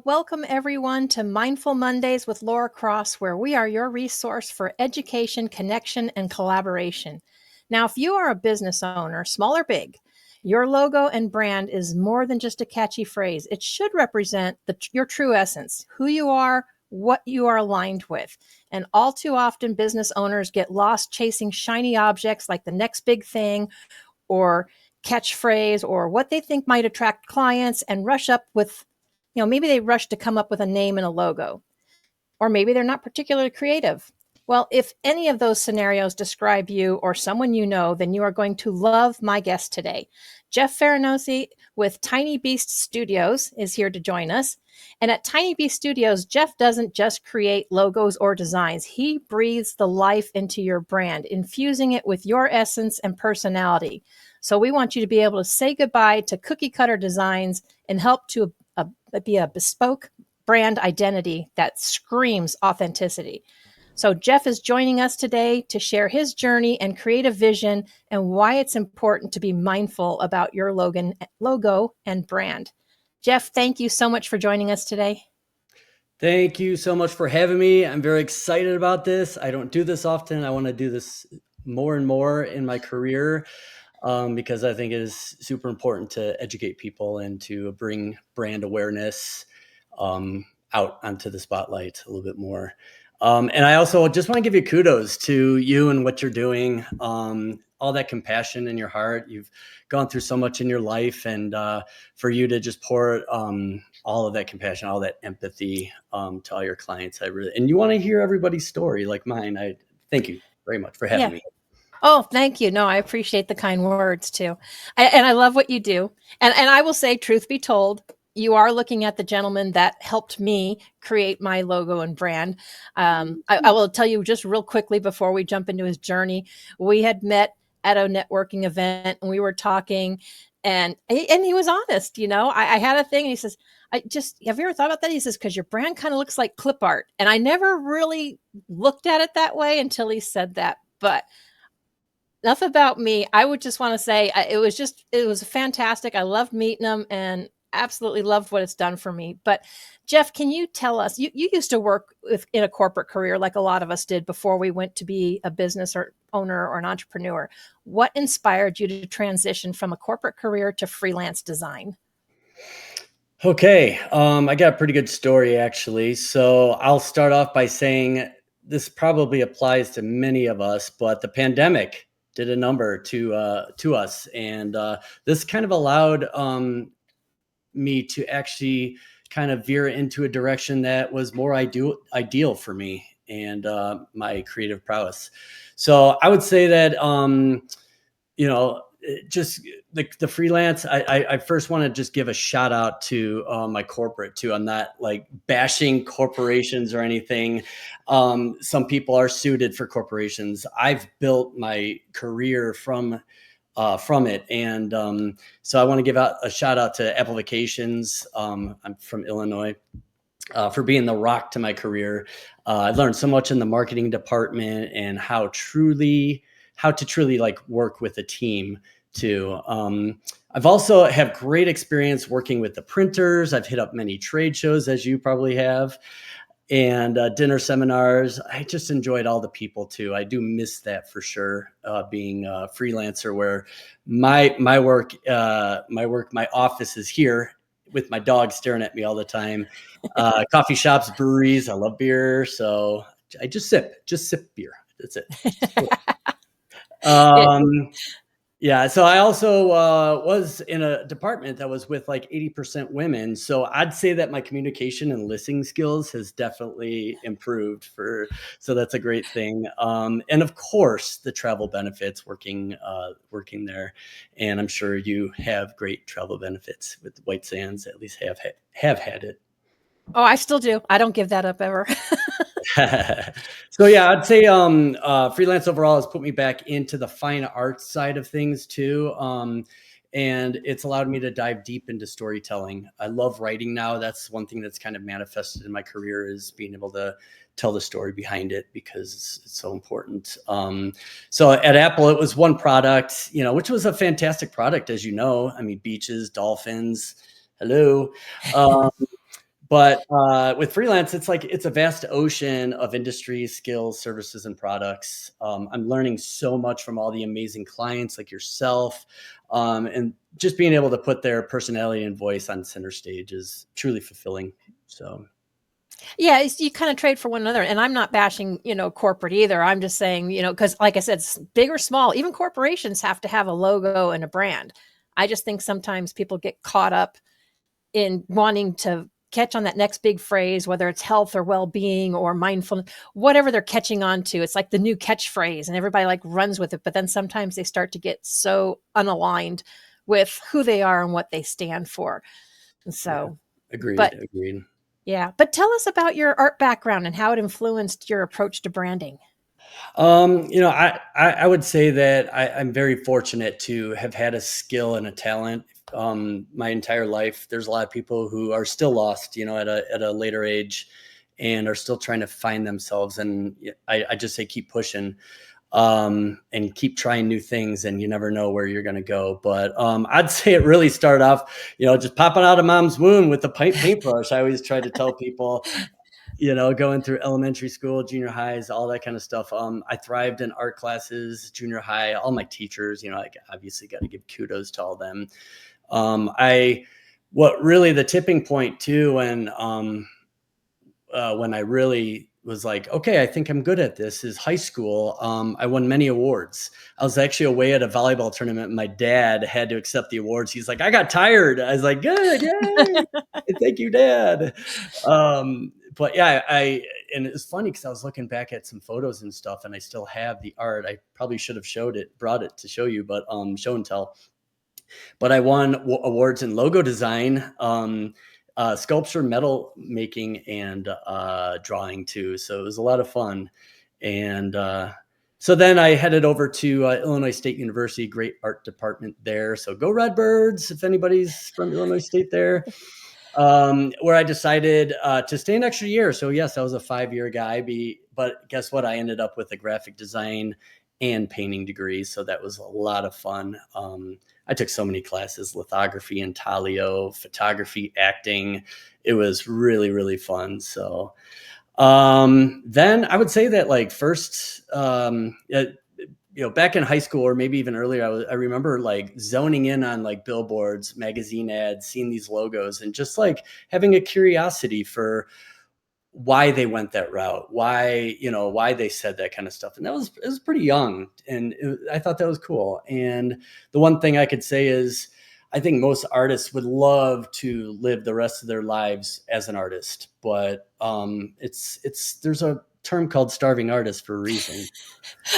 welcome everyone to Mindful Mondays with Laura Cross, where we are your resource for education, connection, and collaboration. Now, if you are a business owner, small or big, your logo and brand is more than just a catchy phrase. It should represent your true essence, who you are, what you are aligned with. And all too often, business owners get lost chasing shiny objects like the next big thing or catchphrase or what they think might attract clients and rush up with, maybe they rush to come up with a name and a logo, or maybe they're not particularly creative. Well, if any of those scenarios describe you or someone you know, then you are going to love my guest today. Jeff Farinosi with Tiny Beast Studios is here to join us. And at Tiny Beast Studios, Jeff doesn't just create logos or designs. He breathes the life into your brand, infusing it with your essence and personality. So we want you to be able to say goodbye to cookie cutter designs and help to be a bespoke brand identity that screams authenticity. So Jeff is joining us today to share his journey and creative vision and why it's important to be mindful about your logo and brand. Jeff, thank you so much for joining us today. Thank you so much for having me. I'm very excited about this. I don't do this often. I want to do this more and more in my career because I think it is super important to educate people and to bring brand awareness out onto the spotlight a little bit more. And I also just want to give you kudos to you and what you're doing. All that compassion in your heart. You've gone through so much in your life, and for you to just pour all of that compassion, all that empathy to all your clients. And you want to hear everybody's story like mine. I thank you very much for having me. Oh, thank you. No, I appreciate the kind words too. And I love what you do. And I will say, truth be told, you are looking at the gentleman that helped me create my logo and brand. I will tell you just real quickly before we jump into his journey. We had met at a networking event and we were talking, and he was honest. I had a thing, and he says, have you ever thought about that? He says, because your brand kind of looks like clip art. And I never really looked at it that way until he said that. But enough about me. I would just want to say it was fantastic. I loved meeting him and absolutely loved what it's done for me. But Jeff, can you tell us, you used to work in a corporate career like a lot of us did before we went to be a business or owner or an entrepreneur. What inspired you to transition from a corporate career to freelance design? Okay. I got a pretty good story actually. So I'll start off by saying this probably applies to many of us, but the pandemic did a number to us. And this kind of allowed me to actually kind of veer into a direction that was more ideal for me and my creative prowess. So I would say that, just the freelance, I first want to just give a shout out to my corporate too. I'm not like bashing corporations or anything. Some people are suited for corporations. I've built my career from it. And so I want to give out a shout out to Apple Vacations. I'm from Illinois. For being the rock to my career. I learned so much in the marketing department and how to truly like work with a team too. I've also have great experience working with the printers. I've hit up many trade shows, as you probably have, and dinner seminars. I just enjoyed all the people too. I do miss that for sure. Being a freelancer, where my office is here with my dog staring at me all the time. Coffee shops, breweries. I love beer, so I just sip beer. That's it. Yeah. So I also was in a department that was with like 80% women. So I'd say that my communication and listening skills has definitely improved so that's a great thing. And of course the travel benefits working there. And I'm sure you have great travel benefits with White Sands, at least have had it. Oh, I still do. I don't give that up ever. So yeah, I'd say freelance overall has put me back into the fine arts side of things too. And it's allowed me to dive deep into storytelling. I love writing now. That's one thing that's kind of manifested in my career, is being able to tell the story behind it, because it's so important. So at Apple, it was one product, which was a fantastic product, as you know. I mean, beaches, dolphins, hello. But with freelance, it's like it's a vast ocean of industries, skills, services, and products. I'm learning so much from all the amazing clients like yourself, and just being able to put their personality and voice on center stage is truly fulfilling. So Yeah, you kind of trade for one another. And I'm not bashing, corporate either. I'm just saying, because like I said, big or small, even corporations have to have a logo and a brand. I just think sometimes people get caught up in wanting to catch on that next big phrase, whether it's health or well-being or mindfulness, whatever they're catching on to. It's like the new catchphrase and everybody like runs with it. But then sometimes they start to get so unaligned with who they are and what they stand for. And yeah, so, agreed, but agreed. yeah, but tell us about your art background and how it influenced your approach to branding. I would say that I'm very fortunate to have had a skill and a talent my entire life. There's a lot of people who are still lost, at a later age, and are still trying to find themselves. And I just say keep pushing, and keep trying new things, and you never know where you're going to go. But I'd say it really started off, just popping out of mom's womb with the paintbrush. I always try to tell people, going through elementary school, junior highs, all that kind of stuff. I thrived in art classes, junior high, all my teachers, I obviously got to give kudos to all of them. What really the tipping point too, when I really was like, okay, I think I'm good at this, is high school. I won many awards. I was actually away at a volleyball tournament, and my dad had to accept the awards. He's like, I got tired. I was like, good, yay. Thank you, Dad. But yeah, and it's funny because I was looking back at some photos and stuff, and I still have the art. I probably should have brought it to show you, but show and tell. But I won awards in logo design, sculpture, metal making, and drawing too. So it was a lot of fun. And so then I headed over to Illinois State University, great art department there. So go Redbirds, if anybody's from Illinois State there. Where I decided to stay an extra year. So yes, I was a 5-year guy, but guess what? I ended up with a graphic design and painting degree. So that was a lot of fun. I took so many classes: lithography, intaglio, photography, acting. It was really, really fun. So then I would say that like first, back in high school or maybe even earlier, I remember like zoning in on like billboards, magazine ads, seeing these logos, and just like having a curiosity for why they went that route, why they said that kind of stuff. And it was pretty young, and I thought that was cool. And the one thing I could say is, I think most artists would love to live the rest of their lives as an artist, but there's a term called starving artist for a reason.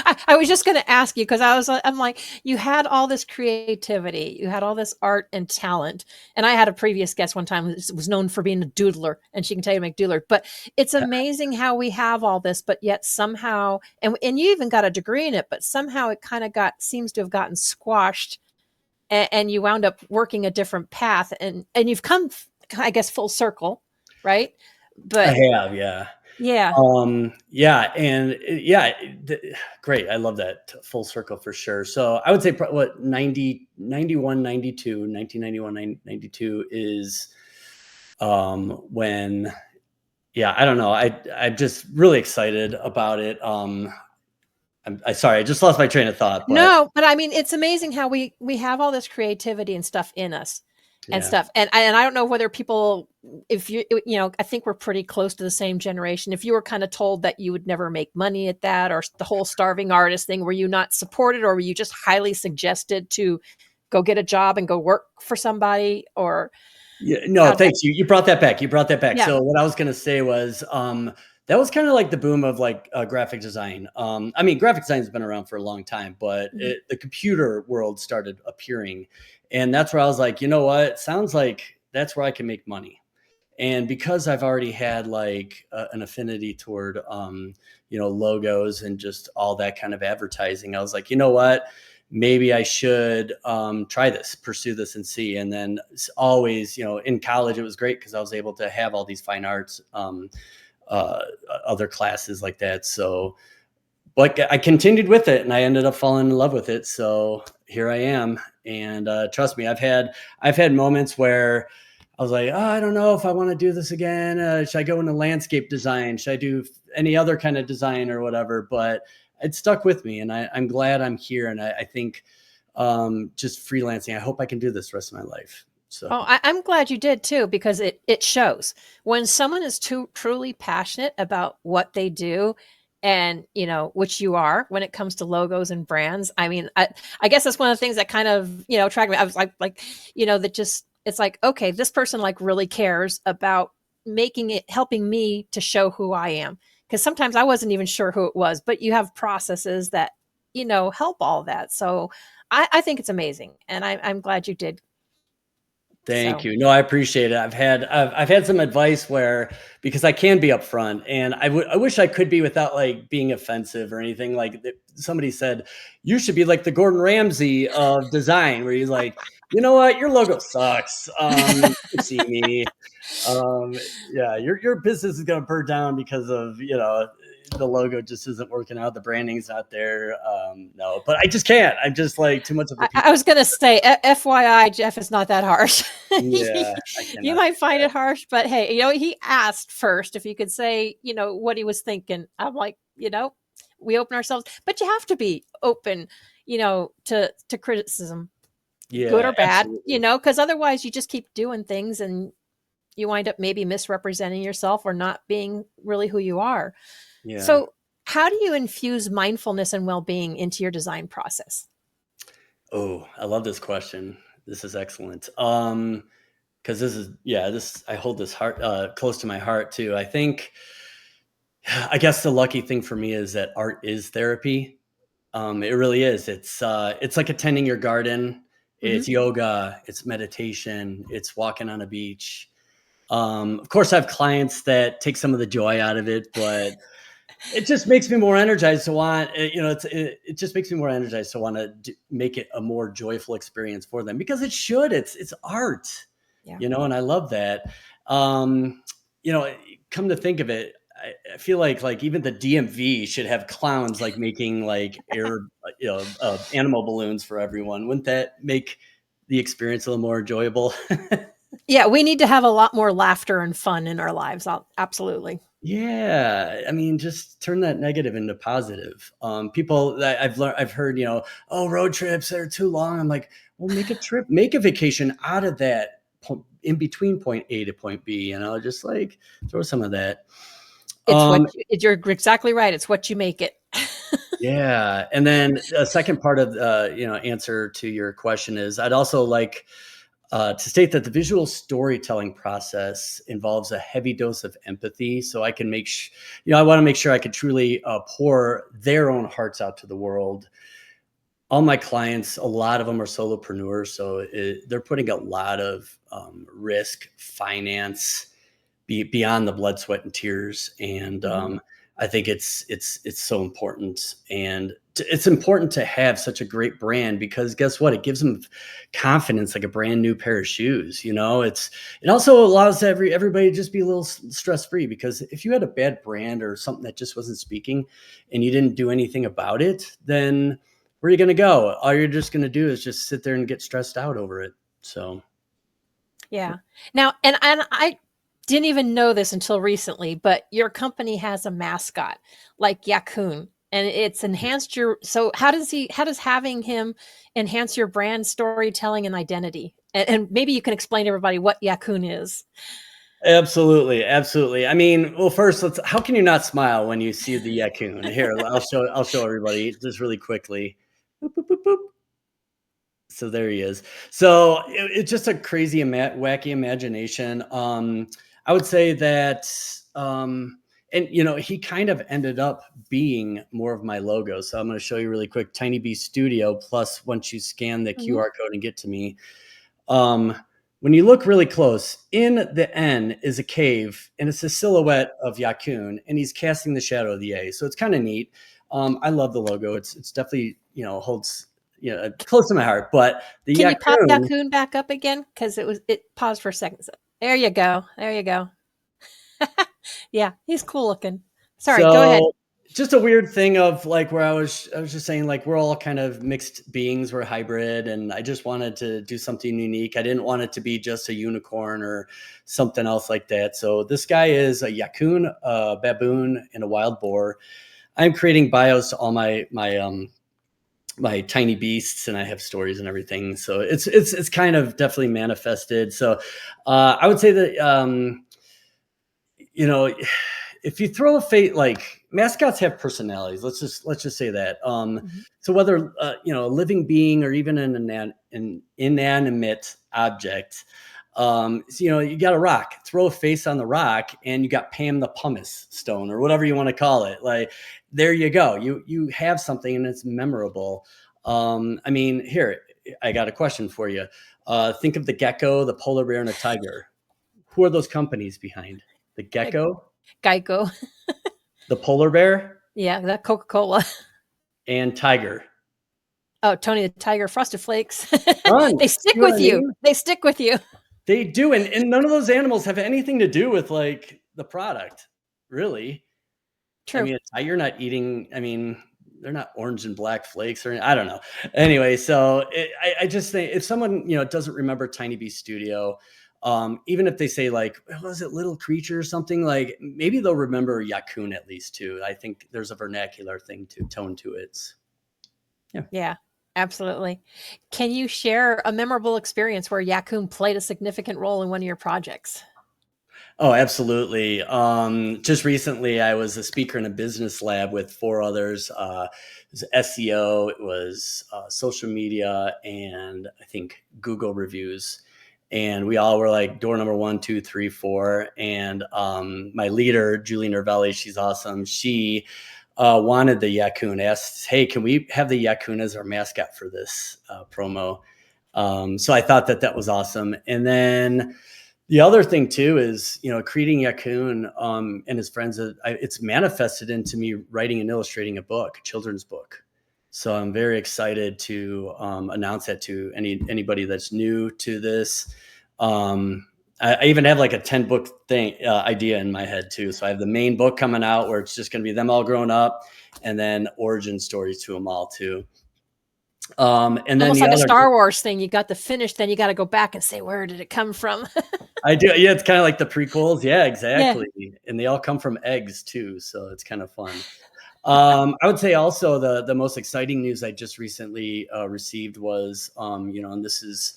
I was just going to ask you because I'm like, you had all this creativity, you had all this art and talent. And I had a previous guest one time who was known for being a doodler, and she can tell you to make doodler. But it's amazing how we have all this, but yet somehow, and you even got a degree in it, but somehow it kind of seems to have gotten squashed, and you wound up working a different path, and you've come, I guess, full circle, right? I But have, yeah. yeah. Yeah. And great. I love that full circle for sure. So I would say what 91, 92, 1991, 92 is, when, yeah, I don't know. I'm just really excited about it. I'm sorry, I just lost my train of thought, but No, but I mean, it's amazing how we have all this creativity and stuff in us and yeah. stuff. And I don't know whether people, if I think we're pretty close to the same generation. If you were kind of told that you would never make money at that, or the whole starving artist thing, were you not supported, or were you just highly suggested to go get a job and go work for somebody? Or Yeah, no, how'd that? thanks. You brought that back. You brought that back. Yeah. So what I was going to say was, that was kind of like the boom of like graphic design. I mean, graphic design has been around for a long time, but Mhm. the computer world started appearing, and that's where I was like, you know what? It sounds like that's where I can make money. And because I've already had like an affinity toward, logos and just all that kind of advertising, I was like, you know what? Maybe I should try this, pursue this, and see. And then always, in college, it was great because I was able to have all these fine arts, uh, other classes like that. So, but I continued with it, and I ended up falling in love with it. So here I am. And trust me, I've had moments where I was like, oh, I don't know if I want to do this again. Should I go into landscape design? Should I do any other kind of design or whatever? But it stuck with me, and I'm glad I'm here. And I think just freelancing, I hope I can do this the rest of my life. So Oh, I'm glad you did too, because it shows when someone is truly passionate about what they do, and which you are when it comes to logos and brands. I mean, I guess that's one of the things that kind of attracted me. I was like that just it's like, okay, this person like really cares about making it, helping me to show who I am, because sometimes I wasn't even sure who it was, but you have processes that help all that. So I think it's amazing, and I'm glad you did. thank So. you. No, I appreciate it. I've had some advice where, because I can be upfront, and I wish I could be without like being offensive or anything. Like somebody said, you should be like the Gordon Ramsay of design, where he's like, you know what, your logo sucks. You see me. Um, yeah, your business is gonna burn down because of the logo just isn't working out, the branding's not there. No, but I just can't. I'm just like too much of a I people. was going to say, FYI, Jeff is not that harsh. Yeah, I You cannot might take find that. it harsh, but hey, he asked first if you could say, what he was thinking. I'm like, we open ourselves, but you have to be open, to criticism, good Yeah, or bad, absolutely. because otherwise you just keep doing things and you wind up maybe misrepresenting yourself or not being really who you are. Yeah. So, how do you infuse mindfulness and well being into your design process? Oh, I love this question. This is excellent. Because this is, yeah, this I hold this heart close to my heart too. I think, I guess the lucky thing for me is that art is therapy. It really is. It's like attending your garden. Hmm. It's yoga. It's meditation. It's walking on a beach. Of course, I have clients that take some of the joy out of it, but it just makes me more energized to want. It just makes me more energized to want to make it a more joyful experience for them, because it should. It's art, Yeah. and I love that. Um, you know, come to think of it, I feel like even the DMV should have clowns like making like animal balloons for everyone. Wouldn't that make the experience a little more enjoyable? Yeah, we need to have a lot more laughter and fun in our lives. Absolutely. Yeah, I mean, just turn that negative into positive. People that I've learned, I've heard, oh, road trips are too long. I'm like, well, make a trip, make a vacation out of that in between point A to point B. Just like throw some of that. Um, You're exactly right. It's what you make it. yeah, and then the second part of answer to your question is, I'd also like to state that the visual storytelling process involves a heavy dose of empathy. So I can I want to make sure I can truly pour their own hearts out to the world. All my clients, a lot of them are solopreneurs, so they're putting a lot of risk, finance, beyond the blood, sweat, and tears. And Mhm. I think it's so important, and it's important to have such a great brand, because guess what? It gives them confidence, like a brand new pair of shoes. It also allows everybody to just be a little stress free, because if you had a bad brand or something that just wasn't speaking, and you didn't do anything about it, then where are you going to go? All you're just going to do is just sit there and get stressed out over it. So Yeah. Now, and I didn't even know this until recently, but your company has a mascot like Yakoon, and it's enhanced your. So how does having him enhance your brand storytelling and identity? And maybe you can explain to everybody what Yakoon is. absolutely, absolutely. I mean, well, first, how can you not smile when you see the Yakoon? Here, I'll show everybody just really quickly. Boop, boop, boop, boop. So there he is. So it's just a crazy, wacky imagination. I would say that, and he kind of ended up being more of my logo. So I'm going to show you really quick. Tiny B Studio. Plus, once you scan the Mhm. QR code and get to me, um, when you look really close, in the N is a cave, and it's a silhouette of Yakoon, and he's casting the shadow of the A. So it's kind of neat. I love the logo. It's definitely holds close to my heart. But the Can you pop Yakoon, Yakoon back up again? Because it paused for a second. So, there you go. There you go. Yeah, he's cool looking. Sorry, go so ahead. just a weird thing of like where I was just saying like we're all kind of mixed beings, we're hybrid, and I just wanted to do something unique. I didn't want it to be just a unicorn or something else like that. So this guy is a Yakoon, a baboon, and a wild boar. I'm creating bios to all my tiny beasts, and I have stories and everything. So it's kind of definitely manifested. So I would say that you know, if you throw a fate, like mascots have personalities. Let's just say that. Mhm. So whether a living being or even an inanimate object, so, you got a rock. Throw a face on the rock, and you got Pam the pumice stone or whatever you want to call it. Like there you go. You have something, and it's memorable. I mean, here I got a question for you. Think of the gecko, the polar bear, and a tiger. Who are those companies behind? The Uh, gecko, Geico. the polar bear, Yeah, that Coca-Cola. and tiger. Oh, Tony the Tiger, Frosted Flakes. Fun. They stick See what I with you. mean? They stick with you. They do, and none of those animals have anything to do with like the product, really. I True. mean, you're not eating. I mean, they're not orange and black flakes, or I don't know. Anyway, so I just think if someone doesn't remember Tiny Beast Studio, even if they say like, was it Little Creature or something, like maybe they'll remember Yakoon at least too. I think there's a vernacular thing to tone to it. Yeah. Yeah, absolutely. Can you share a memorable experience where Yakoon played a significant role in one of your projects? Oh, absolutely. Just recently, I was a speaker in a business lab with four others. It was SEO, it was social media, and I think Google reviews. And we all were like door number 1, 2, 3, 4. And my leader, Julie Nervelli, she's awesome. She wanted the Yakoon, asked, hey, can we have the Yakoon as our mascot for this promo? So I thought that was awesome. And then the other thing too is, creating Yakoon and his friends, it's manifested into me writing and illustrating a book, a children's book. So I'm very excited to announce that to anybody that's new to this. I even have like a 10-book thing idea in my head too. So I have the main book coming out where it's just going to be them all grown up, and then origin stories to them all too. And then Almost the like a other, Star Wars thing. You got the finish, then you got to go back and say, where did it come from? I do. Yeah, it's kind of like the prequels. Yeah, Yeah. exactly. And they all come from eggs too, so it's kind of fun. I would say also the most exciting news I just recently received was, and this is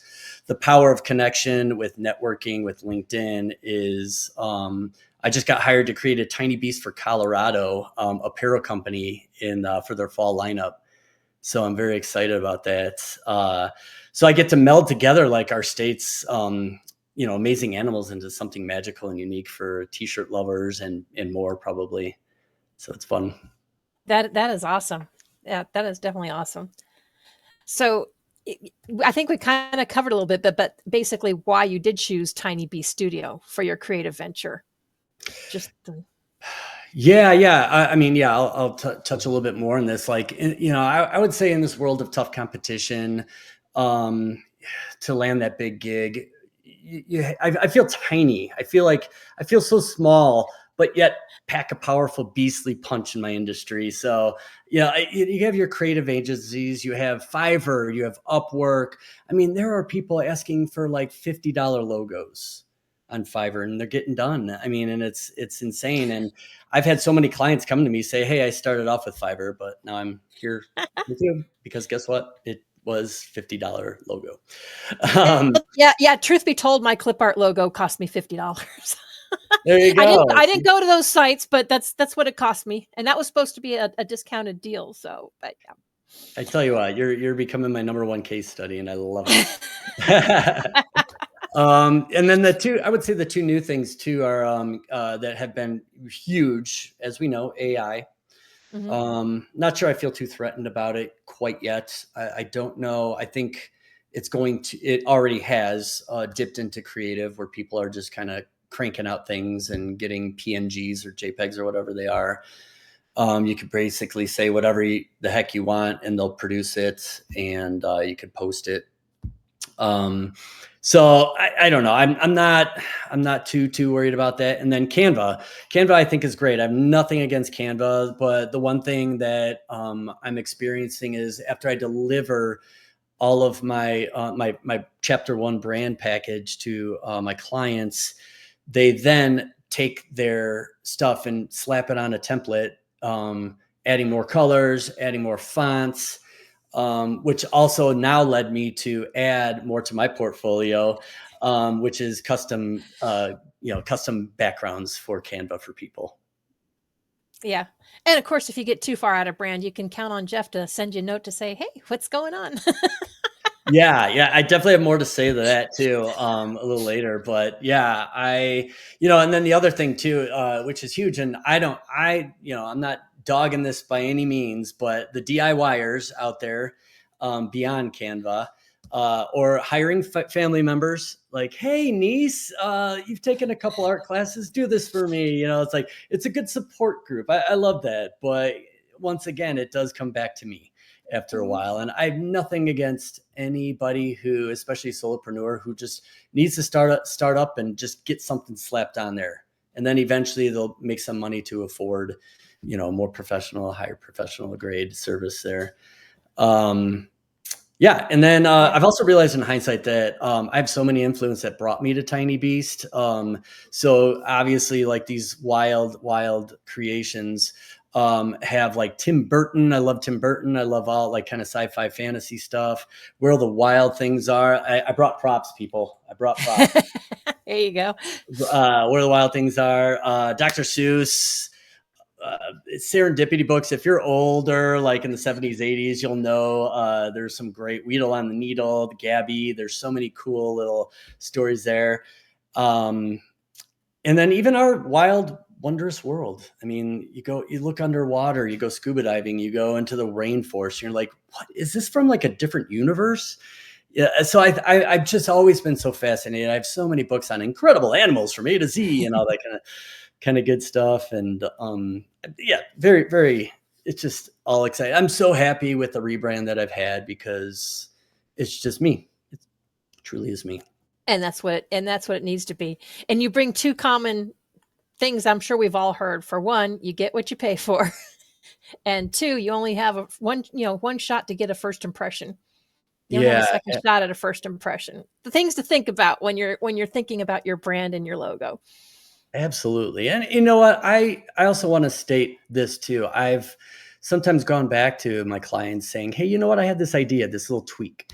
the power of connection with networking with LinkedIn. Is I just got hired to create a Tiny Beast for Colorado apparel company for their fall lineup. So I'm very excited about that. So I get to meld together like our state's, amazing animals into something magical and unique for t-shirt lovers and more probably. So it's fun. That is awesome. Yeah, that is definitely awesome. So I think we kind of covered a little bit, but basically why you did choose Tiny Bee Studio for your creative venture. Just the, Yeah. I mean, yeah, I'll touch a little bit more on this. Like, I would say in this world of tough competition, um, to land that big gig, I feel tiny. I feel so small, but yet pack a powerful, beastly punch in my industry. So, you have your creative agencies, you have Fiverr, you have Upwork. I mean, there are people asking for like $50 logos on Fiverr, and they're getting done. I mean, and it's insane. And I've had so many clients come to me say, "Hey, I started off with Fiverr, but now I'm here with you because guess what? It was $50 logo." Um, yeah. Truth be told, my clip art logo cost me $50. there you I didn't. go. I didn't go to those sites, but that's what it cost me, and that was supposed to be a discounted deal. So, but yeah. I tell you what, you're becoming my number one case study, and I love it. And then I would say the two new things too are that have been huge, as we know, AI. Mhm. Not sure I feel too threatened about it quite yet. I don't know. I think it already has dipped into creative where people are just kind of cranking out things and getting PNGs or JPEGs or whatever they are. You could basically say whatever the heck you want and they'll produce it, and you could post it. So I don't know. I'm not too worried about that. And then Canva I think is great. I have nothing against Canva, but the one thing that I'm experiencing is after I deliver all of my my chapter 1 brand package to my clients, they then take their stuff and slap it on a template, adding more colors, adding more fonts, which also now led me to add more to my portfolio, which is custom backgrounds for Canva for people. Yeah. And of course, if you get too far out of brand, you can count on Jeff to send you a note to say, hey, what's going on? Yeah, I definitely have more to say to that too, a little later. But yeah, and then the other thing too, which is huge, and I'm not dogging this by any means, but the DIYers out there, beyond Canva, or hiring family members, like, hey niece, you've taken a couple art classes, do this for me. It's like, it's a good support group. I love that. But once again, it does come back to me after a while. And I have nothing against anybody who, especially solopreneur, who just needs to start up and just get something slapped on there. And then eventually they'll make some money to afford, more higher professional grade service there. Yeah. And then I've also realized in hindsight that I have so many influences that brought me to Tiny Beast. So obviously, like, these wild creations have like Tim Burton. I love Tim Burton. I love all like kind of sci-fi fantasy stuff. Where all the wild things are. I brought props, people. I brought props. There you go. Where the wild things are. Dr. Seuss. Serendipity books. If you're older, like in the 70s, 80s, you'll know there's some great Weedle on the Needle, the Gabby. There's so many cool little stories there. And then even our wild, wondrous world. I mean, you look underwater, you go scuba diving, you go into the rainforest, and you're like, what is this, from like a different universe? Yeah. So I've just always been so fascinated. I have so many books on incredible animals from A to Z and all that kind of good stuff. And yeah, very, very, it's just all exciting. I'm so happy with the rebrand that I've had, because it's just me. It truly is me. And that's what it needs to be. And you bring two common things I'm sure we've all heard. For one, you get what you pay for. And two, you only have one shot to get a first impression. You don't have a second shot at a first impression. The things to think about when you're thinking about your brand and your logo. Absolutely. And you know what? I also want to state this too. I've sometimes gone back to my clients saying, hey, you know what? I had this idea, this little tweak.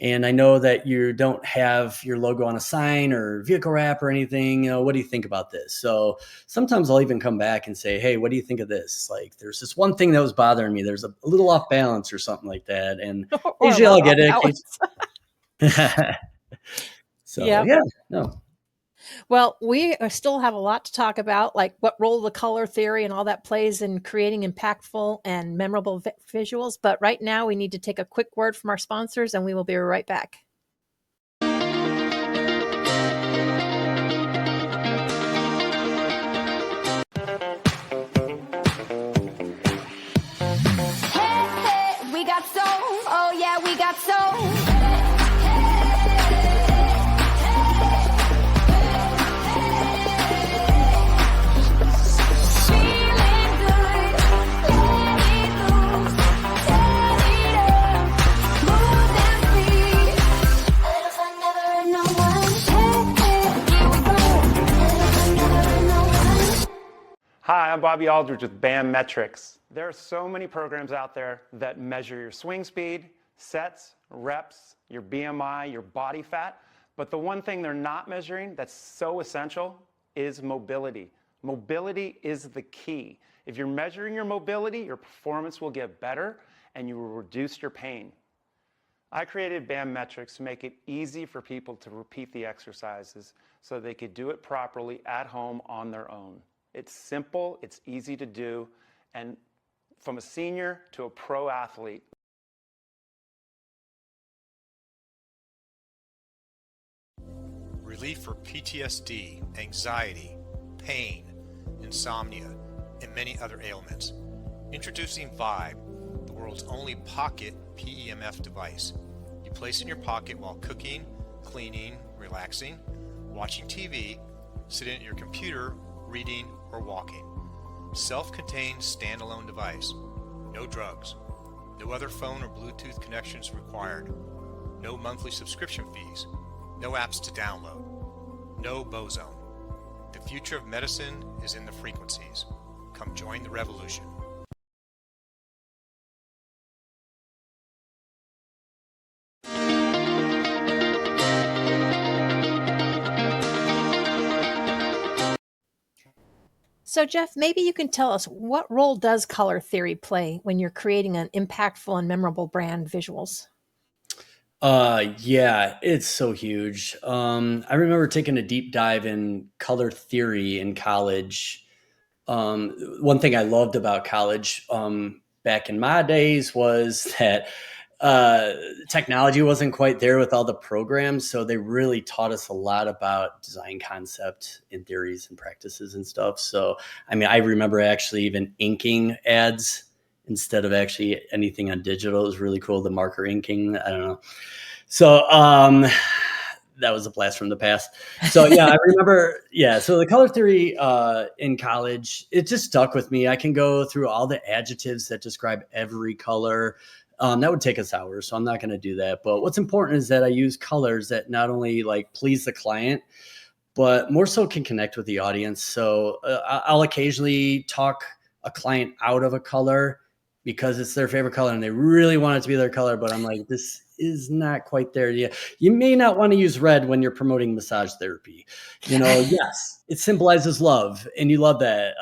And I know that you don't have your logo on a sign or vehicle wrap or anything. What do you think about this? So sometimes I'll even come back and say, hey, what do you think of this? Like, there's this one thing that was bothering me. There's a little off balance or something like that. And usually I'll get it. So yeah, no. Well, we still have a lot to talk about, like what role the color theory and all that plays in creating impactful and memorable visuals. But right now we need to take a quick word from our sponsors, and we will be right back. Hey, we got soul. Oh yeah, we got soul. Hi, I'm Bobby Aldridge with BAM Metrics. There are so many programs out there that measure your swing speed, sets, reps, your BMI, your body fat, but the one thing they're not measuring that's so essential is mobility. Mobility is the key. If you're measuring your mobility, your performance will get better and you will reduce your pain. I created BAM Metrics to make it easy for people to repeat the exercises so they could do it properly at home on their own. It's simple, it's easy to do, and from a senior to a pro athlete. Relief for PTSD, anxiety, pain, insomnia, and many other ailments. Introducing Vibe, the world's only pocket PEMF device. You place it in your pocket while cooking, cleaning, relaxing, watching TV, sitting at your computer, reading, or walking. Self-contained standalone device. No drugs. No other phone or Bluetooth connections required. No monthly subscription fees. No apps to download. No bozone. The future of medicine is in the frequencies. Come join the revolution. So, Jeff, maybe you can tell us, what role does color theory play when you're creating an impactful and memorable brand visuals? Yeah, it's so huge. I remember taking a deep dive in color theory in college. One thing I loved about college, back in my days, was that technology wasn't quite there with all the programs. So they really taught us a lot about design concept and theories and practices and stuff. So, I mean, I remember actually even inking ads instead of actually anything on digital. It was really cool. The marker inking, I don't know. So, that was a blast from the past. So yeah, I remember. Yeah, so the color theory in college, it just stuck with me. I can go through all the adjectives that describe every color. That would take us hours, so I'm not going to do that. But what's important is that I use colors that not only like please the client, but more so can connect with the audience. So I'll occasionally talk a client out of a color because it's their favorite color and they really want it to be their color. But I'm like, this is not quite there yet. You may not want to use red when you're promoting massage therapy. Yes, it symbolizes love and you love that.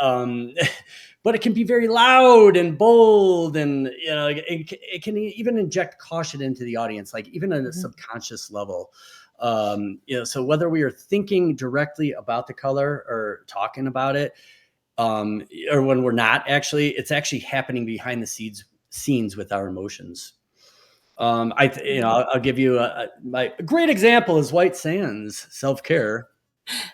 But it can be very loud and bold, and it can even inject caution into the audience, like even at a subconscious level. So whether we are thinking directly about the color or talking about it, or when we're not, actually, it's actually happening behind the scenes with our emotions. I'll give you my great example is White Sands Self-Care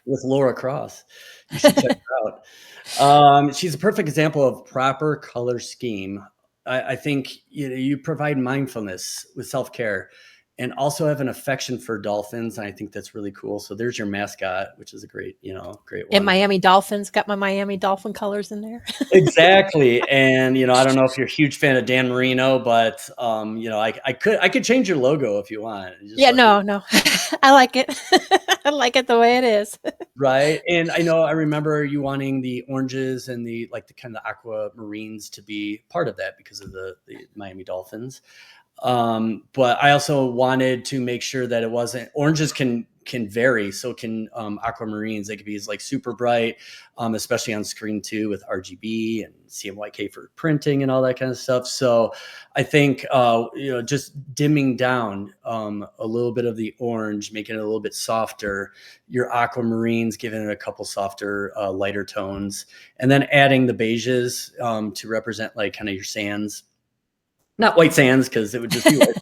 with Laura Cross. You should check her out. She's a perfect example of proper color scheme. I think you provide mindfulness with self-care and also have an affection for dolphins. And I think that's really cool. So there's your mascot, which is a great one. And Miami Dolphins, got my Miami Dolphin colors in there. Exactly. And, I don't know if you're a huge fan of Dan Marino, but, I could change your logo if you want. No, I like it. I like it the way it is. Right. And I remember you wanting the oranges and the kind of aquamarines to be part of that because of the Miami Dolphins. But I also wanted to make sure that it wasn't, oranges can vary. So can aquamarines. They could be like super bright, especially on screen too with RGB and CMYK for printing and all that kind of stuff. So I think, just dimming down a little bit of the orange, making it a little bit softer, your aquamarines, giving it a couple softer, lighter tones, and then adding the beiges to represent like kind of your sands. Not white sands, because it would just be white.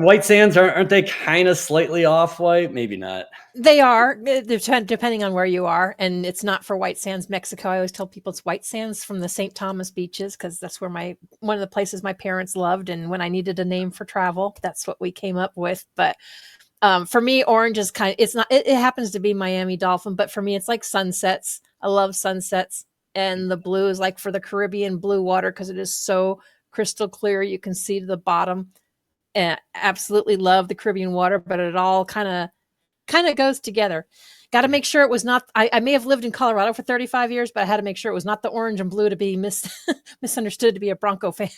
White sands, aren't they kind of slightly off white? Maybe not. They are, depending on where you are. And it's not for White Sands, Mexico. I always tell people it's White Sands from the St. Thomas beaches, because that's where one of the places my parents loved. And when I needed a name for travel, that's what we came up with. But for me, orange is it happens to be Miami Dolphin, but for me, it's like sunsets. I love sunsets. And the blue is like for the Caribbean blue water, because it is so crystal clear. You can see to the bottom. And absolutely love the Caribbean water, but it all kind of goes together. Got to make sure it was not, I may have lived in Colorado for 35 years, but I had to make sure it was not the orange and blue to be misunderstood to be a Bronco fan.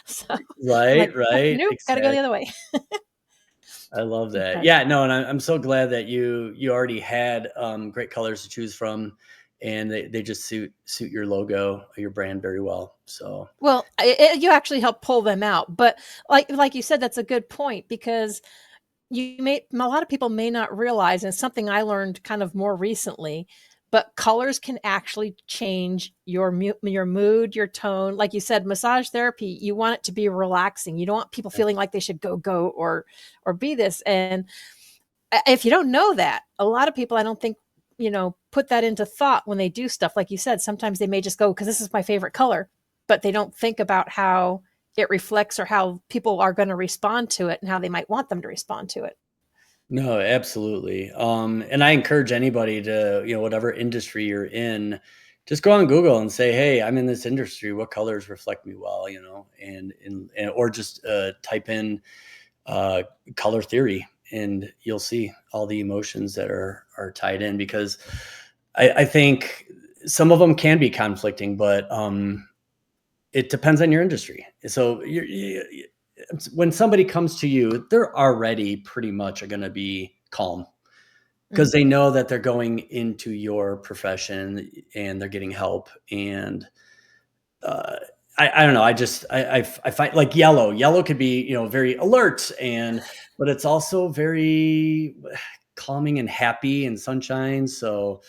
So, right. Nope, exactly. Got to go the other way. I love that. Okay. Yeah, no, and I'm so glad that you already had great colors to choose from, and they just suit your logo, your brand very well. So, well, you actually help pull them out, but like you said, that's a good point, because a lot of people may not realize, and it's something I learned kind of more recently, but colors can actually change your mood, your tone. Like you said, massage therapy, you want it to be relaxing. You don't want people feeling like they should go or be this. And if you don't know that, a lot of people, I don't think, put that into thought when they do stuff. Like you said, sometimes they may just go, because this is my favorite color, but they don't think about how it reflects or how people are going to respond to it and how they might want them to respond to it. No, absolutely. And I encourage anybody to, whatever industry you're in, just go on Google and say, hey, I'm in this industry. What colors reflect me well, and or just type in color theory, and you'll see all the emotions that are tied in, because I think some of them can be conflicting, but it depends on your industry. So when somebody comes to you, they're already pretty much going to be calm, because they know that they're going into your profession and they're getting help. And I don't know. I find like yellow could be, very alert, but it's also very calming and happy and sunshine. So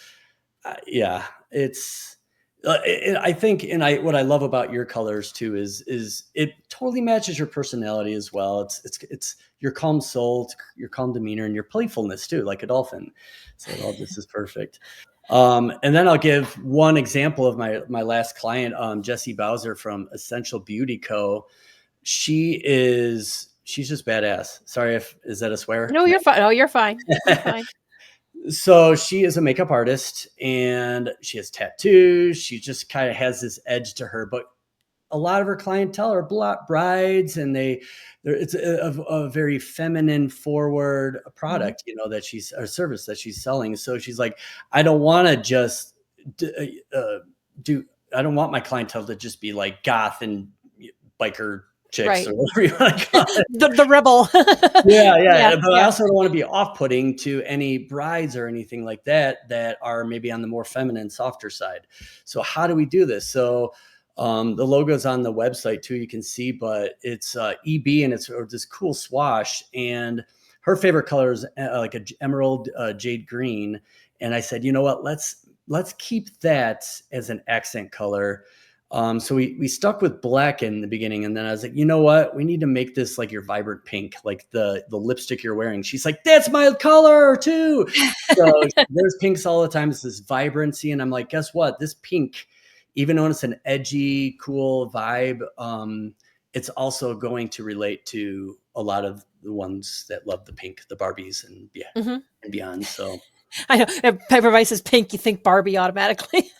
yeah, I think, and what I love about your colors too is it totally matches your personality as well. It's your calm soul, it's your calm demeanor, and your playfulness too, like a dolphin. So all this is perfect. And then I'll give one example of my last client, Jessie Bowser from Essential Beauty Co. She's just badass. Sorry, is that a swear? No, you're fine. Oh, you're fine. You're fine. So she is a makeup artist and she has tattoos. She just kind of has this edge to her, but a lot of her clientele are brides, and it's a very feminine forward product, that a service that she's selling. So she's like, I don't want to just I don't want my clientele to just be like goth and biker chicks, right, or whatever you want to call it. the rebel. Yeah. But I also don't want to be off-putting to any brides or anything like that are maybe on the more feminine, softer side. So how do we do this? So the logo's on the website too, you can see, but it's EB, and it's this cool swash, and her favorite color is like an emerald jade green. And I said, you know what, let's keep that as an accent color. So we stuck with black in the beginning, and then I was like, you know what? We need to make this like your vibrant pink, like the lipstick you're wearing. She's like, that's my color too. So there's pinks all the time. It's this vibrancy. And I'm like, guess what? This pink, even though it's an edgy, cool vibe, it's also going to relate to a lot of the ones that love the pink, the Barbies and and beyond. So I know, if Pepper Vice is pink, you think Barbie automatically.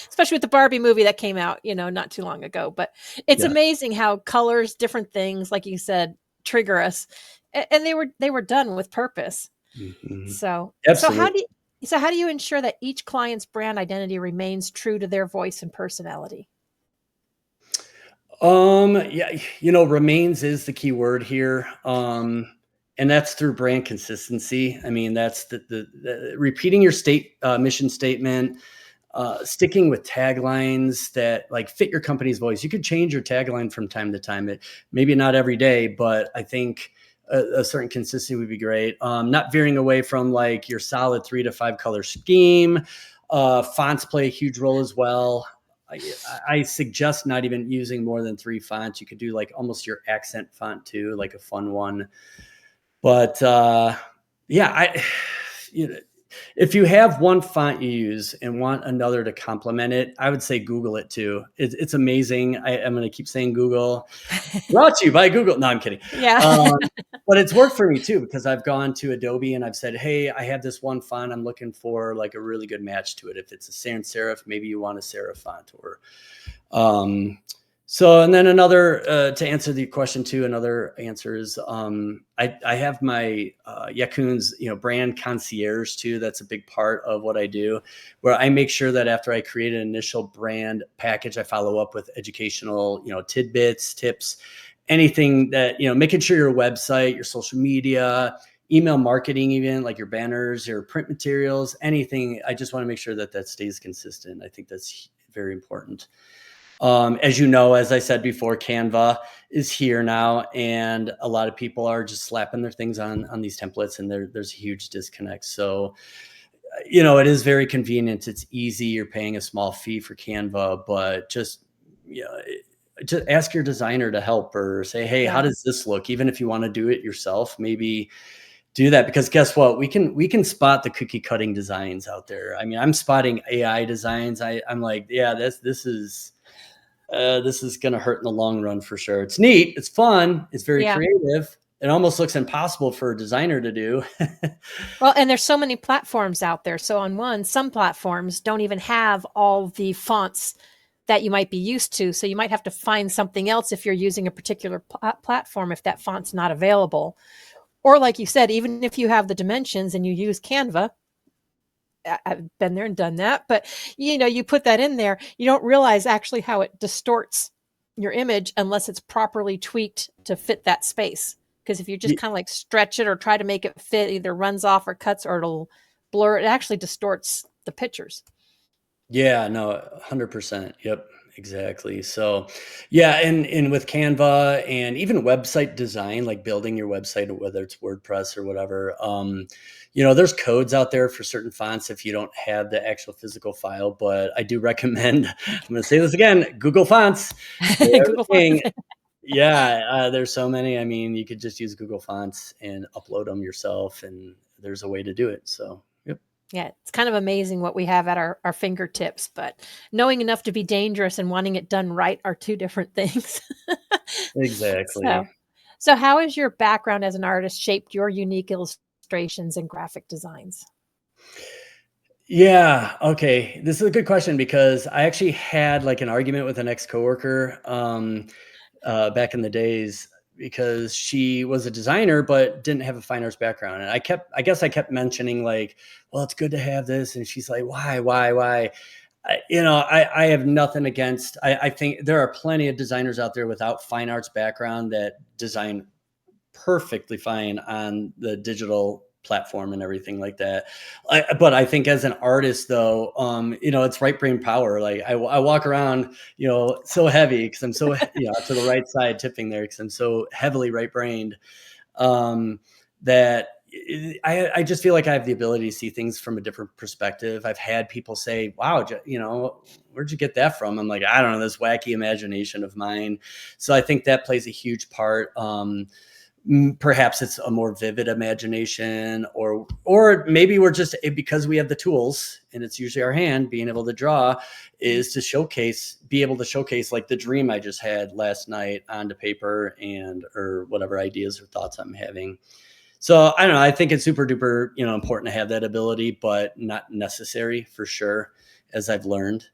Especially with the Barbie movie that came out, not too long ago. But it's amazing how colors, different things, like you said, trigger us, and they were done with purpose. Mm-hmm. So absolutely. So how do you ensure that each client's brand identity remains true to their voice and personality? Remains is the key word here. And that's through brand consistency. I mean, that's the repeating your mission statement, sticking with taglines that like fit your company's voice. You could change your tagline from time to time. Maybe not every day, but I think a certain consistency would be great. Not veering away from like your solid 3 to 5 color scheme. Fonts play a huge role as well. I suggest not even using more than 3 fonts. You could do like almost your accent font too, like a fun one. But if you have one font you use and want another to complement it, I would say Google it too. It's amazing. I'm going to keep saying Google. Brought to you by Google. No, I'm kidding. Yeah. But it's worked for me too, because I've gone to Adobe and I've said, hey, I have this one font. I'm looking for like a really good match to it. If it's a sans serif, maybe you want a serif font, or so, and then another, to answer the question too, another answer is, I have my Yakoon's, brand concierge too. That's a big part of what I do, where I make sure that after I create an initial brand package, I follow up with educational, tidbits, tips, anything that, making sure your website, your social media, email marketing, even like your banners, your print materials, anything. I just want to make sure that stays consistent. I think that's very important. As you know, as I said before, Canva is here now, and a lot of people are just slapping their things on these templates, and there's a huge disconnect. So, it is very convenient. It's easy. You're paying a small fee for Canva, but just ask your designer to help, or say, hey, how does this look? Even if you want to do it yourself, maybe do that, because guess what? We can spot the cookie cutting designs out there. I mean, I'm spotting AI designs. I'm like, yeah, this is this is going to hurt in the long run for sure. It's neat. It's fun. It's very Yeah. creative. It almost looks impossible for a designer to do. Well, and there's so many platforms out there. So on some platforms don't even have all the fonts that you might be used to. So you might have to find something else if you're using a particular platform, if that font's not available. Or like you said, even if you have the dimensions and you use Canva, I've been there and done that, but you put that in there, you don't realize actually how it distorts your image unless it's properly tweaked to fit that space. Because if you just kind of like stretch it or try to make it fit, either runs off or cuts or it'll blur, it actually distorts the pictures. Yeah, no, 100%. Yep, exactly. So, yeah, and with Canva and even website design, like building your website, whether it's WordPress or whatever, there's codes out there for certain fonts if you don't have the actual physical file. But I do recommend, I'm going to say this again, Google Fonts. They are the Google king. Fonts. Yeah, there's so many. I mean, you could just use Google Fonts and upload them yourself, and there's a way to do it. So, yep. Yeah, it's kind of amazing what we have at our fingertips, but knowing enough to be dangerous and wanting it done right are two different things. Exactly. So how has your background as an artist shaped your unique illustrations and graphic designs? Yeah. Okay. This is a good question because I actually had like an argument with an ex-coworker back in the days because she was a designer but didn't have a fine arts background, and I guess I kept mentioning like, well, it's good to have this, and she's like, why? I have nothing against. I think there are plenty of designers out there without fine arts background that design perfectly fine on the digital platform and everything like that. But I think as an artist though, it's right brain power. Like I walk around, so heavy because I'm so, to the right side tipping there because I'm so heavily right brained that I just feel like I have the ability to see things from a different perspective. I've had people say, wow, where'd you get that from? I'm like, I don't know, this wacky imagination of mine. So I think that plays a huge part. Perhaps it's a more vivid imagination, or maybe we're just, because we have the tools and it's usually our hand being able to draw, is to be able to showcase like the dream I just had last night onto paper or whatever ideas or thoughts I'm having. So I don't know. I think it's super duper, important to have that ability, but not necessary for sure, as I've learned.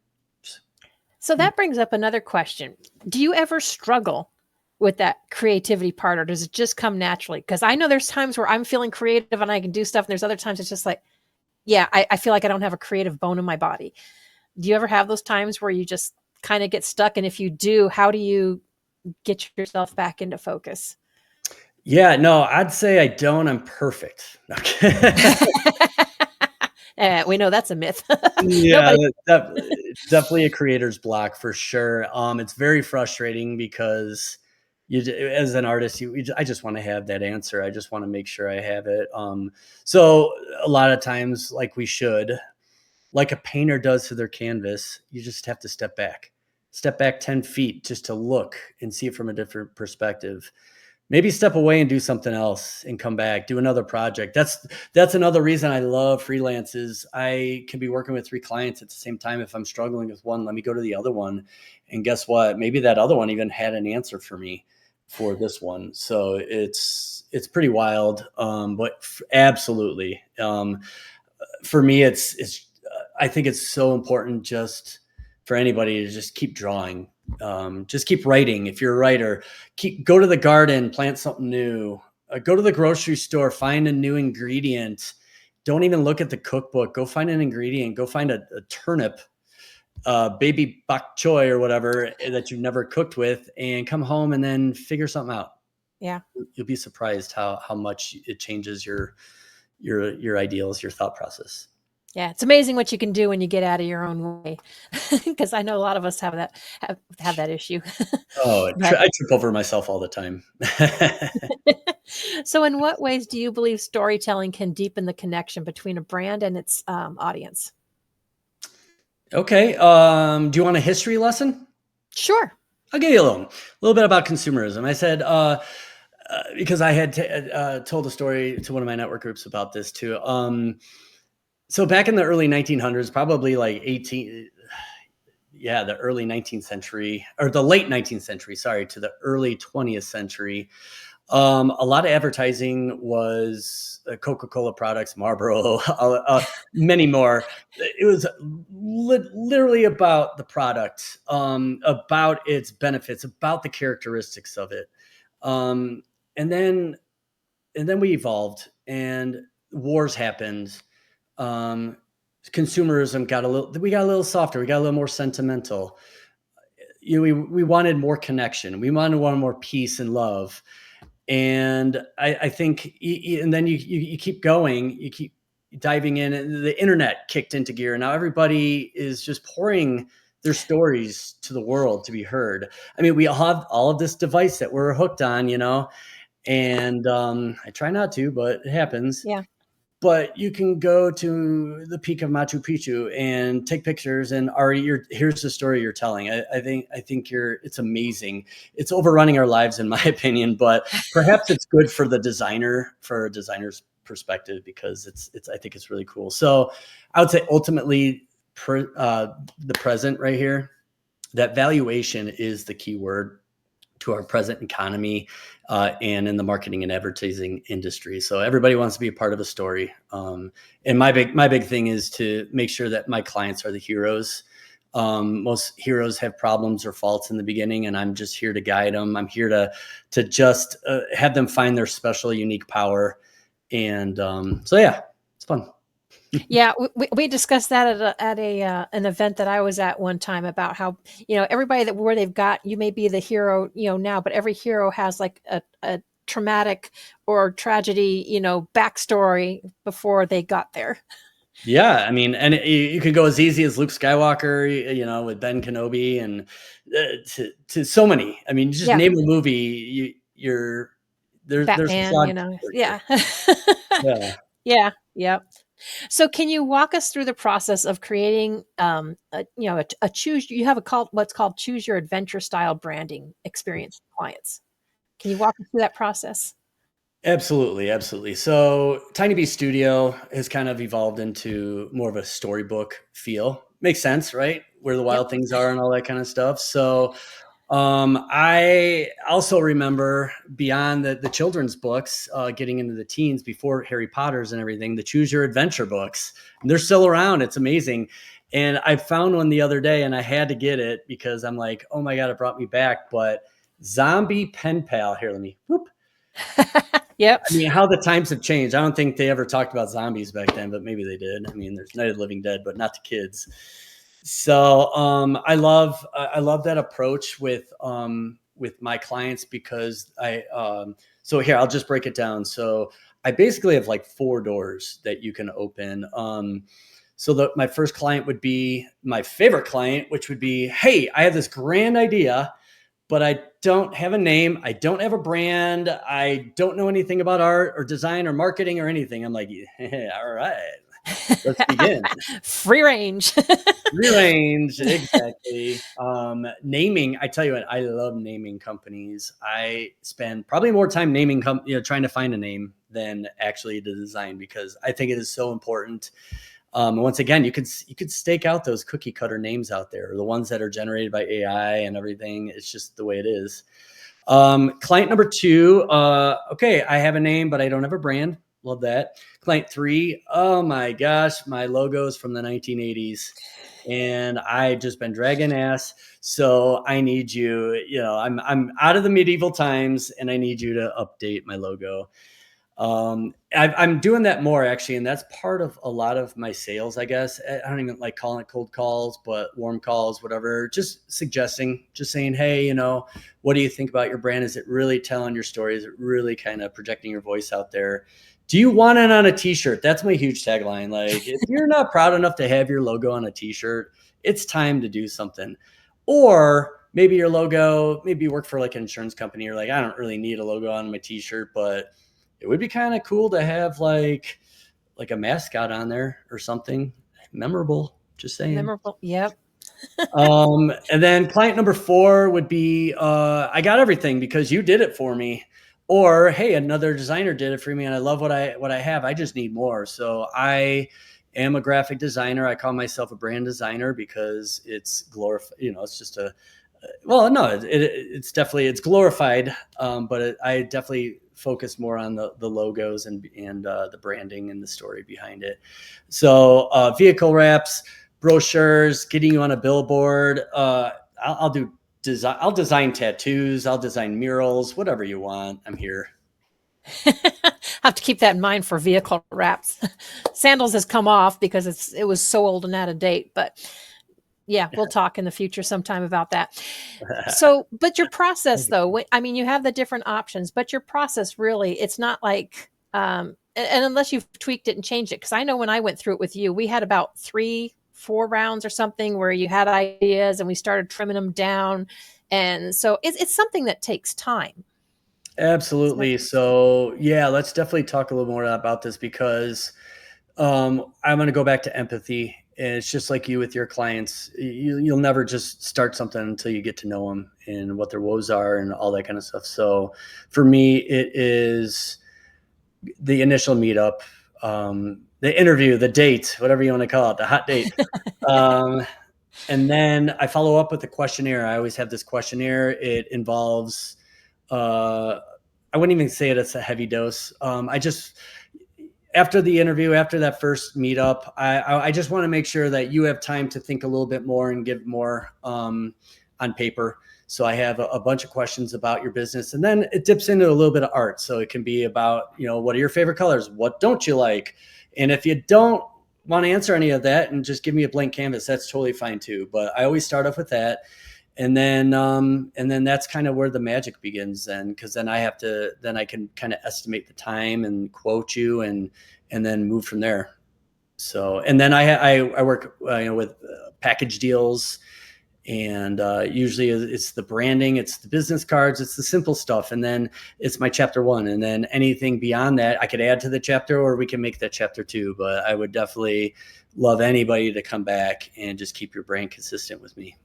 So that brings up another question. Do you ever struggle with that creativity part, or does it just come naturally? Because I know there's times where I'm feeling creative and I can do stuff, and there's other times it's just like, yeah, I feel like I don't have a creative bone in my body. Do you ever have those times where you just kind of get stuck? And if you do, how do you get yourself back into focus? Yeah, no, I'd say I don't. I'm perfect. We know that's a myth. Yeah, it's definitely a creator's block for sure. It's very frustrating because as an artist, I just want to have that answer. I just want to make sure I have it. So a lot of times, like a painter does to their canvas, you just have to step back 10 feet just to look and see it from a different perspective. Maybe step away and do something else and come back, do another project. That's another reason I love freelance is I can be working with 3 clients at the same time. If I'm struggling with one, let me go to the other one. And guess what? Maybe that other one even had an answer for me for this one. So it's pretty wild. But absolutely. For me, I think it's so important just for anybody to just keep drawing. Just keep writing. If you're a writer, go to the garden, plant something new, go to the grocery store, find a new ingredient. Don't even look at the cookbook. Go find an ingredient, go find a turnip, baby bok choy or whatever that you've never cooked with, and come home and then figure something out. Yeah. You'll be surprised how much it changes your ideals, your thought process. Yeah, it's amazing what you can do when you get out of your own way. Because I know a lot of us have that issue. Oh, I trip over myself all the time. So in what ways do you believe storytelling can deepen the connection between a brand and its audience? Okay. Do you want a history lesson? Sure. I'll give you a little bit about consumerism. I said, because I had told a story to one of my network groups about this too. So back in the early 1900s, probably like the early 19th century, or the late 19th century, sorry, to the early 20th century. A lot of advertising was Coca-Cola products, Marlboro, many more. It was literally about the product, about its benefits, about the characteristics of it. Um, and then we evolved, and wars happened. Um, Consumerism we got a little softer. We got a little more sentimental. We wanted more connection. We wanted more peace and love. And I think, and then you keep going, you keep diving in, and the internet kicked into gear. And now everybody is just pouring their stories to the world to be heard. I mean, we all have all of this device that we're hooked on, and I try not to, but it happens. Yeah. But you can go to the peak of Machu Picchu and take pictures, and already here's the story you're telling. I think it's amazing. It's overrunning our lives, in my opinion, but perhaps it's good for the designer, for a designer's perspective, because I think it's really cool. So I would say ultimately the present right here, that valuation is the key word to our present economy, and in the marketing and advertising industry. So everybody wants to be a part of a story. And my big thing is to make sure that my clients are the heroes. Most heroes have problems or faults in the beginning, and I'm just here to guide them. I'm here to just have them find their special, unique power. And so, yeah, it's fun. Yeah, we discussed that at an event that I was at one time, about how, everybody where they've got, you may be the hero, now, but every hero has like a traumatic or tragedy, backstory before they got there. Yeah, I mean, and you could go as easy as Luke Skywalker, with Ben Kenobi, and to so many. I mean, just name a movie, there's Batman, a yeah. Yeah. Yeah. So can you walk us through the process of creating, a choose, you have what's called choose your adventure style branding experience for clients. Can you walk us through that process? Absolutely. So Tiny Bee Studio has kind of evolved into more of a storybook feel. Makes sense, right? Where the wild things are and all that kind of stuff. So I also remember beyond the children's books, getting into the teens before Harry Potter's and everything, the Choose Your Adventure books. And they're still around. It's amazing. And I found one the other day, and I had to get it because I'm like, oh my God, it brought me back. But Zombie Pen Pal, here, let me, whoop. Yep. I mean, how the times have changed. I don't think they ever talked about zombies back then, but maybe they did. I mean, there's Night of the Living Dead, but not to kids. So I love that approach with my clients, because so here, I'll just break it down. So I basically have like 4 doors that you can open. So my first client would be my favorite client, which would be, hey, I have this grand idea, but I don't have a name. I don't have a brand. I don't know anything about art or design or marketing or anything. I'm like, yeah, all right, let's begin. Free range. Free range, exactly. Naming, I tell you what, I love naming companies. I spend probably more time naming trying to find a name than actually the design, because I think it is so important. Once again, you could stake out those cookie cutter names out there, or the ones that are generated by AI and everything. It's just the way it is. Client number 2, okay, I have a name, but I don't have a brand. Love that. Client 3, oh my gosh, my logo's from the 1980s, and I just been dragging ass. So I need you, I'm out of the medieval times, and I need you to update my logo. I'm doing that more, actually, and that's part of a lot of my sales, I guess. I don't even like calling it cold calls, but warm calls, whatever. Just suggesting, just saying, hey, what do you think about your brand? Is it really telling your story? Is it really kind of projecting your voice out there? Do you want it on a t-shirt? That's my huge tagline. Like, if you're not proud enough to have your logo on a t-shirt, it's time to do something. Or maybe your logo, maybe you work for like an insurance company. You're like, I don't really need a logo on my t-shirt, but it would be kind of cool to have like a mascot on there or something memorable. Just saying. Memorable. Yep. And then client number 4 would be, I got everything because you did it for me. Or, hey, another designer did it for me, and I love what I have. I just need more. So I am a graphic designer. I call myself a brand designer because it's glorified. It's just it's definitely, it's glorified. But I definitely focus more on the logos and the branding and the story behind it. So vehicle wraps, brochures, getting you on a billboard. I'll do design. I'll design tattoos. I'll design murals, whatever you want. I'm here. Have to keep that in mind for vehicle wraps. Sandals has come off because it was so old and out of date, but yeah, we'll talk in the future sometime about that. So, but your process though, I mean, you have the different options, but your process really, it's not like, and unless you've tweaked it and changed it, because I know when I went through it with you, we had about 3-4 rounds or something where you had ideas and we started trimming them down. And so it's something that takes time. Absolutely. So yeah, let's definitely talk a little more about this because I'm going to go back to empathy. And it's just like you with your clients. You'll never just start something until you get to know them and what their woes are and all that kind of stuff. So for me, it is the initial meetup, the interview, the date, whatever you want to call it, the hot date. And then I follow up with a questionnaire. I always have this questionnaire. It involves, I wouldn't even say it's a heavy dose. After the interview, after that first meetup, I just want to make sure that you have time to think a little bit more and give more on paper. So I have a bunch of questions about your business, and then it dips into a little bit of art. So it can be about, what are your favorite colors? What don't you like? And if you don't want to answer any of that and just give me a blank canvas, that's totally fine too. But I always start off with that. And then that's kind of where the magic begins then, because then I can kind of estimate the time and quote you and then move from there. So, and then I work, with package deals, and usually it's the branding, it's the business cards, it's the simple stuff. And then it's my chapter 1. And then anything beyond that, I could add to the chapter, or we can make that chapter 2. But I would definitely love anybody to come back and just keep your brand consistent with me.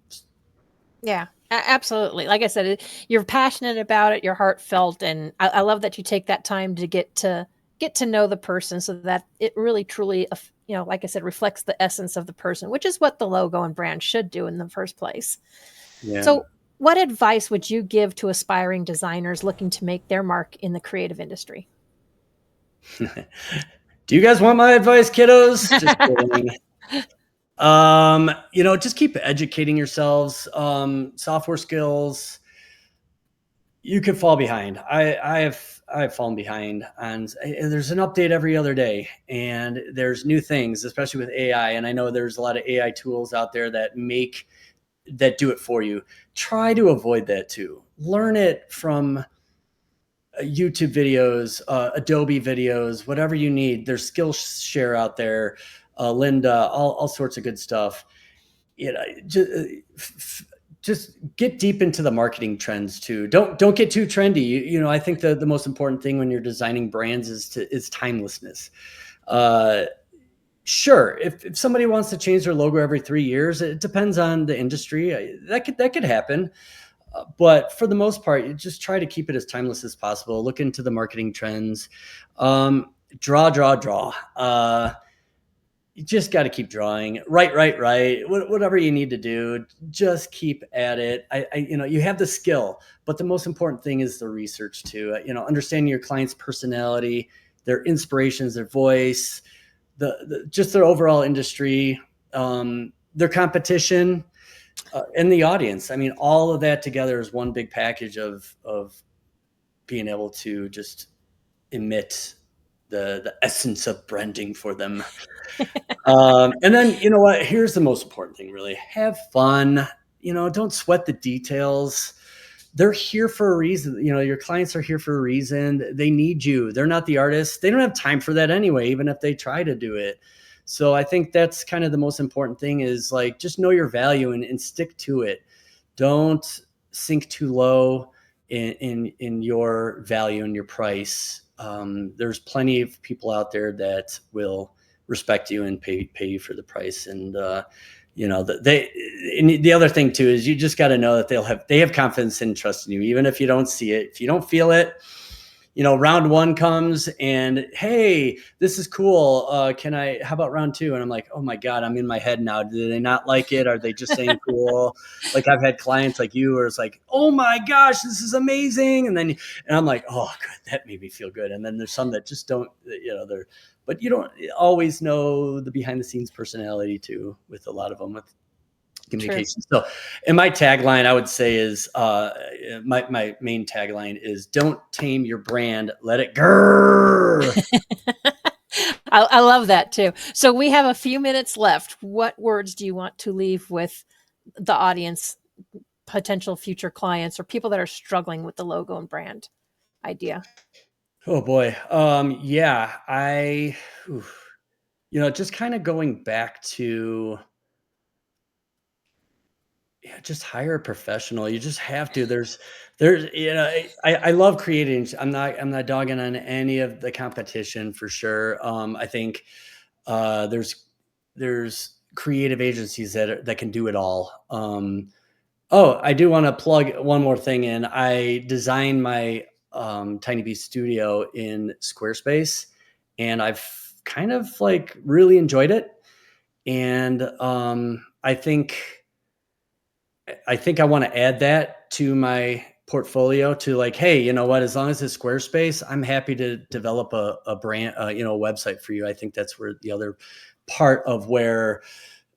Yeah, absolutely. Like I said, you're passionate about it, you're heartfelt, and I love that you take that time to get to know the person so that it really truly, like I said, reflects the essence of the person, which is what the logo and brand should do in the first place. Yeah. So what advice would you give to aspiring designers looking to make their mark in the creative industry? Do you guys want my advice, kiddos? Just kidding. Just keep educating yourselves. Software skills, you could fall behind. I've fallen behind, and there's an update every other day, and there's new things, especially with AI. And I know there's a lot of AI tools out there that do it for you. Try to avoid that too. Learn it from YouTube videos, Adobe videos, whatever you need. There's Skillshare out there, Linda, all sorts of good stuff. Just get deep into the marketing trends too. Don't get too trendy. I think the most important thing when you're designing brands is timelessness. Sure, if somebody wants to change their logo every 3 years, it depends on the industry. That could happen. But for the most part, you just try to keep it as timeless as possible. Look into the marketing trends. Draw. You just got to keep drawing. Write. Whatever you need to do, just keep at it. You have the skill, but the most important thing is the research too. Understanding your client's personality, their inspirations, their voice, just their overall industry, their competition, and the audience. I mean, all of that together is one big package of being able to just emit the essence of branding for them. And then, here's the most important thing, really. Have fun. Don't sweat the details. They're here for a reason. Your clients are here for a reason. They need you. They're not the artists. They don't have time for that anyway, even if they try to do it. So I think that's kind of the most important thing is like, just know your value and stick to it. Don't sink too low in your value and your price. There's plenty of people out there that will respect you and pay you for the price. And, and the other thing too, is you just got to know that they have confidence and trust in you, even if you don't see it, if you don't feel it, round one comes and, hey, this is cool. How about round two? And I'm like, oh my God, I'm in my head now. Do they not like it? Are they just saying cool? Like I've had clients like you where it's like, oh my gosh, this is amazing. And I'm like, oh, good. That made me feel good. And then there's some that just don't, but you don't always know the behind the scenes personality too, with a lot of them, with communication. True. So, and my tagline, I would say, is my main tagline is, don't tame your brand, let it grrr. I love that too. So we have a few minutes left. What words do you want to leave with the audience, potential future clients, or people that are struggling with the logo and brand idea? Oh boy. Just kind of going back to, just hire a professional. You just have to. I love creating. I'm not dogging on any of the competition for sure. I think there's creative agencies that can do it all. I do want to plug one more thing in. I designed my Tiny Beast studio in Squarespace, and I've kind of like really enjoyed it. And I think I want to add that to my portfolio, to like, hey, you know what, as long as it's Squarespace, I'm happy to develop a brand, a website for you. I think that's where the other part of where,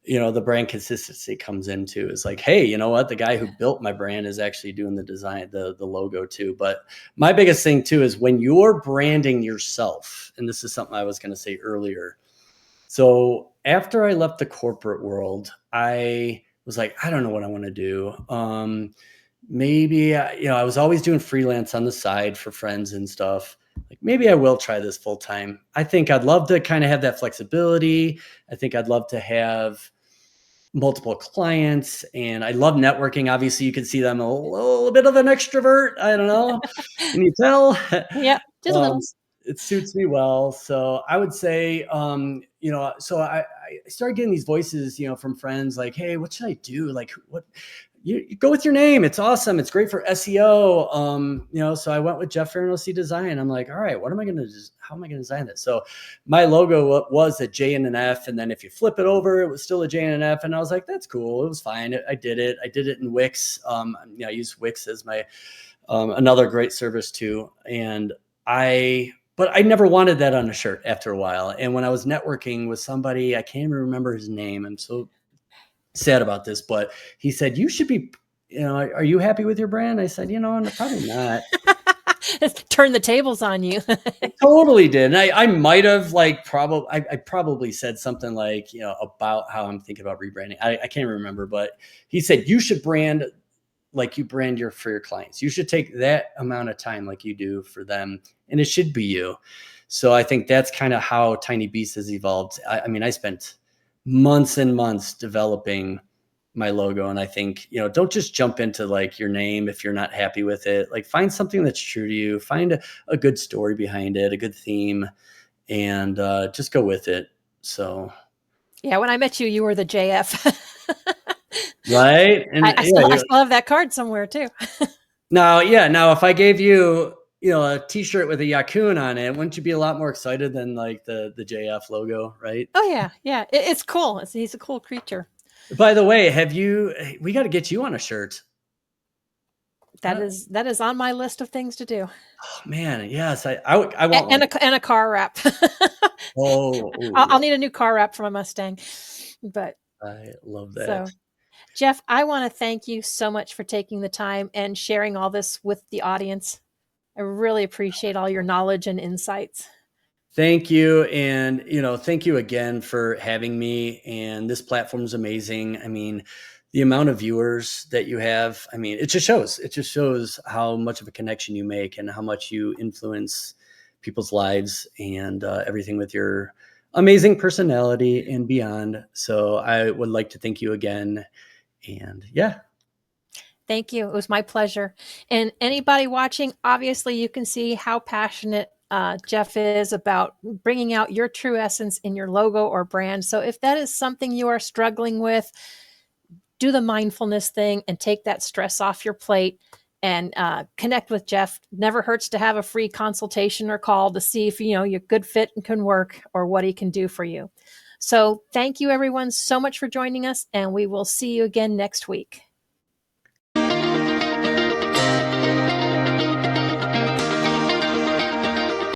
the brand consistency comes into, is like, hey, you know what, the guy who built my brand is actually doing the design, the logo too. But my biggest thing too is when you're branding yourself, and this is something I was going to say earlier. So after I left the corporate world, I was like, I don't know what I want to do. Maybe, I was always doing freelance on the side for friends and stuff. Like, maybe I will try this full time. I think I'd love to kind of have that flexibility. I think I'd love to have multiple clients, and I love networking. Obviously you can see that I'm a little bit of an extrovert. I don't know. Can you tell? Yeah, just a little. It suits me well. So I would say, so I started getting these voices, from friends like, hey, what should I do? Like, what, you go with your name. It's awesome. It's great for SEO. So I went with Jeff Farinosi Design. I'm like, all right, how am I going to design this? So my logo was a J and an F. And then if you flip it over, it was still a J and an F. And I was like, that's cool. It was fine. I did it. I did it in Wix. I use Wix as my, another great service too. But I never wanted that on a shirt after a while. And when I was networking with somebody, I can't even remember his name. I'm so sad about this, but he said, you should be, are you happy with your brand? I said, probably not. Turn the tables on you. I totally did. And I might have I probably said something like, about how I'm thinking about rebranding. I can't remember, but he said, you should brand like you brand for your clients. You should take that amount of time like you do for them, and it should be you. So I think that's kind of how Tiny Beast has evolved. I spent months and months developing my logo, and I think, don't just jump into like your name if you're not happy with it. Like, find something that's true to you, find a good story behind it, a good theme, and just go with it. So yeah, when I met you, you were the JF. Right. And I still have that card somewhere too. Now, if I gave you, a t-shirt with a Yakoon on it, wouldn't you be a lot more excited than like the JF logo, right? Oh yeah. Yeah. It's cool. He's a cool creature. By the way, we got to get you on a shirt. That is on my list of things to do. Oh man. Yes. I want and a car wrap. I'll need a new car wrap for my Mustang, but I love that. So, Jeff, I want to thank you so much for taking the time and sharing all this with the audience. I really appreciate all your knowledge and insights. Thank you. And, thank you again for having me. And this platform is amazing. I mean, the amount of viewers that you have, it just shows how much of a connection you make and how much you influence people's lives and everything with your amazing personality and beyond. So I would like to thank you again. And yeah. Thank you. It was my pleasure. And anybody watching, obviously you can see how passionate Jeff is about bringing out your true essence in your logo or brand. So if that is something you are struggling with, do the mindfulness thing and take that stress off your plate and connect with Jeff. Never hurts to have a free consultation or call to see if you're good fit and can work, or what he can do for you. So thank you everyone so much for joining us, and we will see you again next week.